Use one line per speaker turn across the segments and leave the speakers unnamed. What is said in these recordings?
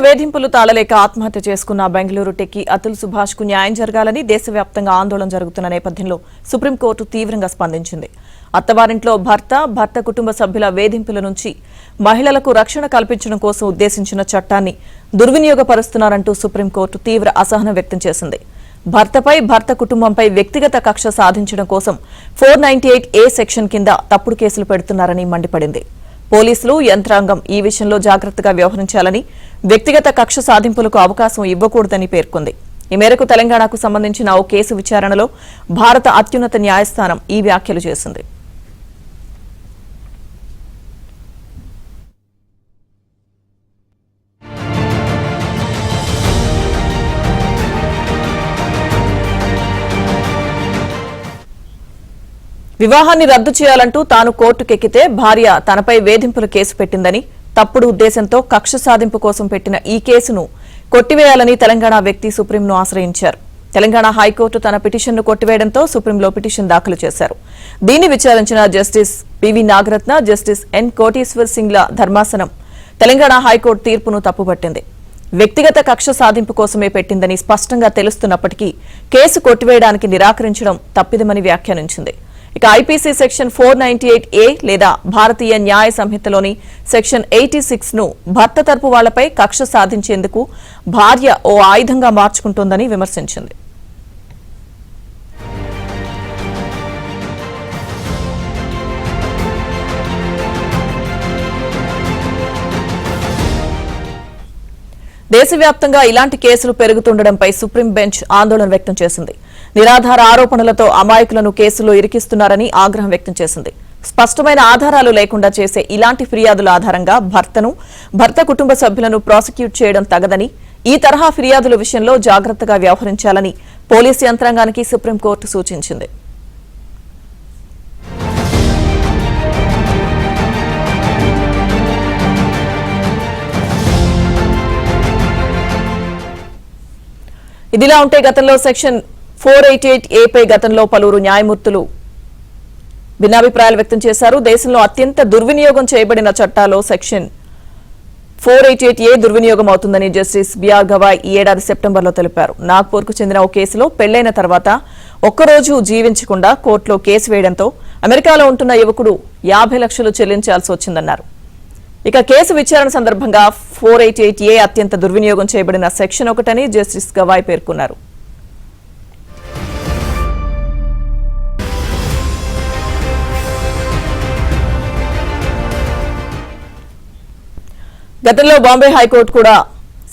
వేధింపులు తాళలేక ఆత్మహత్య చేసుకున్న బెంగళూరు టెక్కీ అతుల్ సుభాష్ కు న్యాయం జరగాలని దేశవ్యాప్తంగా ఆందోళన జరుగుతున్న నేపథ్యంలో సుప్రీంకోర్టు తీవ్రంగా స్పందించింది. అత్తవారింట్లో భర్త కుటుంబ సభ్యుల వేధింపుల నుంచి మహిళలకు రక్షణ కల్పించడం కోసం ఉద్దేశించిన చట్టాన్ని దుర్వినియోగపరుస్తున్నారంటూ సుప్రీంకోర్టు తీవ్ర అసహనం వ్యక్తం చేసింది. భర్త కుటుంబంపై వ్యక్తిగత కక్ష సాధించడం కోసం 498A సెక్షన్ కింద తప్పుడు కేసులు పెడుతున్నారని మండిపడింది. పోలీసులు యంత్రాంగం ఈ విషయంలో జాగ్రత్తగా వ్యవహరించాలని, వ్యక్తిగత కక్ష సాధింపులకు అవకాశం ఇవ్వకూడదని పేర్కొంది. ఈ మేరకు తెలంగాణకు సంబంధించిన ఓ కేసు విచారణలో భారత అత్యున్నత న్యాయస్థానం ఈ వ్యాఖ్యలు చేసింది. వివాహాన్ని రద్దు చేయాలంటూ తాను కోర్టుకెక్కితే భార్య తనపై వేధింపుల కేసు పెట్టిందని, తప్పుడు ఉద్దేశంతో కక్ష సాధింపు కోసం పెట్టిన ఈ కేసును కొట్టివేయాలని తెలంగాణ వ్యక్తి సుప్రీంను ఆశ్రయించారు. తెలంగాణ హైకోర్టు తన పిటిషన్ను కొట్టివేయడంతో సుప్రీంలో పిటిషన్ దాఖలు చేశారు. దీన్ని విచారించిన justice PV Nagarathna, justice N Koteshwar సింగ్ల ధర్మాసనం తెలంగాణ హైకోర్టు తీర్పును తప్పుపట్టింది. వ్యక్తిగత కక్ష సాధింపు కోసమే పెట్టిందని స్పష్టంగా తెలుస్తున్నప్పటికీ కేసు కొట్టివేయడానికి నిరాకరించడం తప్పిదమని వ్యాఖ్యానించింది. ఇక ఐపీసీ సెక్షన్ 498A లేదా భారతీయ న్యాయ సంహితలోని సెక్షన్ 86 ను భర్త తరపు వాళ్లపై కక్ష సాధించేందుకు భార్య ఓ ఆయుధంగా మార్చుకుంటోందని విమర్శించింది. దేశవ్యాప్తంగా ఇలాంటి కేసులు పెరుగుతుండటంపై సుప్రీం బెంచ్ ఆందోళన వ్యక్తం చేసింది. నిరాధార ఆరోపణలతో అమాయకులను కేసులో ఇరికిస్తున్నారని ఆగ్రహం వ్యక్తం చేసింది. స్పష్టమైన ఆధారాలు లేకుండా చేసే ఇలాంటి ఫిర్యాదుల ఆధారంగా భర్త కుటుంబ సభ్యులను ప్రాసిక్యూట్ చేయడం తగదని, ఈ తరహా ఫిర్యాదుల విషయంలో జాగ్రత్తగా వ్యవహరించాలని పోలీసు యంత్రాంగానికి సుప్రీంకోర్టు సూచించింది. ఇదిలా ఉంటే గతంలో సెక్షన్ 488A పై గతంలో పలువురు న్యాయమూర్తులు భిన్నాభిప్రాయాలు వ్యక్తం చేశారు. దేశంలో అత్యంత దుర్వినియోగం చేయబడిన చట్టాల్లో సెక్షన్ 488A దుర్వినియోగం అవుతుందని జస్టిస్ బిఆర్ గవాయ్ ఈ ఏడాది సెప్టెంబర్లో తెలిపారు. నాగ్పూర్కు చెందిన ఓ కేసులో పెళ్లైన తర్వాత ఒక్కరోజు జీవించకుండా కోర్టులో కేసు వేయడంతో అమెరికాలో ఉంటున్న యువకుడు 50 లక్షలు చెల్లించాల్సి వచ్చిందన్నారు. ఇక కేసు విచారణ సందర్భంగా 488A అత్యంత దుర్వినియోగం చేయబడిన సెక్షన్ ఒకటని జస్టిస్ గవాయ్ పేర్కొన్నారు. గతంలో బాంబే హైకోర్టు కూడా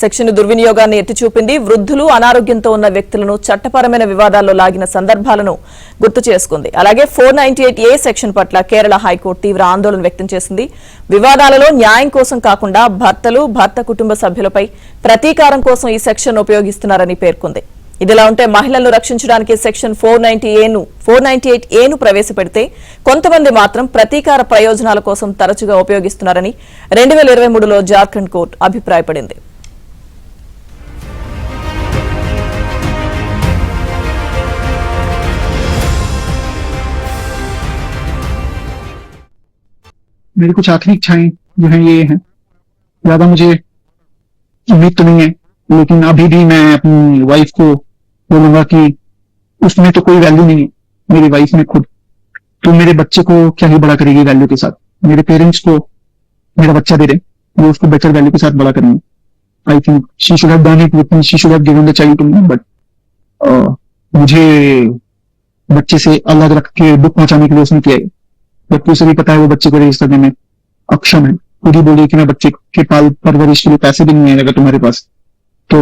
సెక్షన్ దుర్వినియోగాన్ని ఎత్తిచూపింది. వృద్ధులు, అనారోగ్యంతో ఉన్న వ్యక్తులను చట్టపరమైన వివాదాల్లో లాగిన సందర్భాలను గుర్తు చేసుకుంది. అలాగే 498A సెక్షన్ పట్ల కేరళ హైకోర్టు తీవ్ర ఆందోళన వ్యక్తం చేసింది. వివాదాలలో న్యాయం కోసం కాకుండా భర్త కుటుంబ సభ్యులపై ప్రతీకారం కోసం ఈ సెక్షన్ ఉపయోగిస్తున్నారని పేర్కొంది. ఇదిలా ఉంటే మహిళలను రక్షించడానికి సెక్షన్ 498A ను ప్రవేశపెడితే కొంతమంది మాత్రం ప్రతీకార ప్రయోజనాల కోసం తరచుగా ఉపయోగిస్తున్నారని 2023లో జార్ఖండ్ కోర్టు అభిప్రాయపడింది.
मेरी कुछ आखिरी इच्छाएं जो हैं ये हैं, ज्यादा मुझे उम्मीद तो नहीं है, लेकिन अभी भी मैं अपनी वाइफ को बोलूंगा कि उसमें तो कोई वैल्यू नहीं है, मेरी वाइफ में खुद तो मेरे बच्चे को क्या ही बड़ा करेगी वैल्यू के साथ। मेरे पेरेंट्स को मेरा बच्चा दे रहे, वो उसको बेटर वैल्यू के साथ बड़ा करेंगे। I think she should have done it with me, she should have given the child to me, but मुझे बच्चे से अलग रख के दुख पहुंचाने के लिए उसने किया है, जबकि उसे भी पता है वो बच्चे को रेज करने में अक्षम है। खुद ही बोली कि मैं बच्चे के पाल परवरिश के लिए पैसे भी नहीं आएगा तुम्हारे पास, तो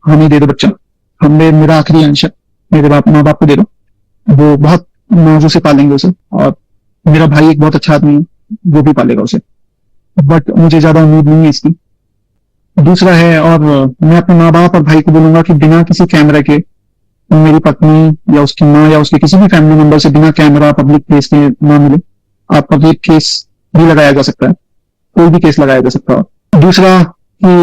हम ही दे दो बच्चा, हमने मेरा आखिरी अंश मेरे माँ बाप को दे दो, वो बहुत मौजों से पालेंगे उसे, और मेरा भाई एक बहुत अच्छा आदमी है, वो भी पालेगा उसे, बट मुझे ज्यादा उम्मीद नहीं है इसकी। दूसरा है, और मैं अपने माँ बाप और भाई को बोलूंगा कि बिना किसी कैमरा के मेरी पत्नी या उसकी माँ या उसके किसी भी फैमिली मेंबर से बिना कैमरा पब्लिक प्लेस में ना मिले। आप पब्लिक केस भी लगाया जा सकता है, कोई भी केस लगाया जा सकता है। दूसरा कि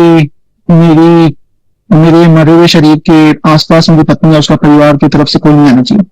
मेरे मरे हुए शरीर के आसपास मेरी पत्नी या उसका परिवार की तरफ से कोई नहीं आना चाहिए।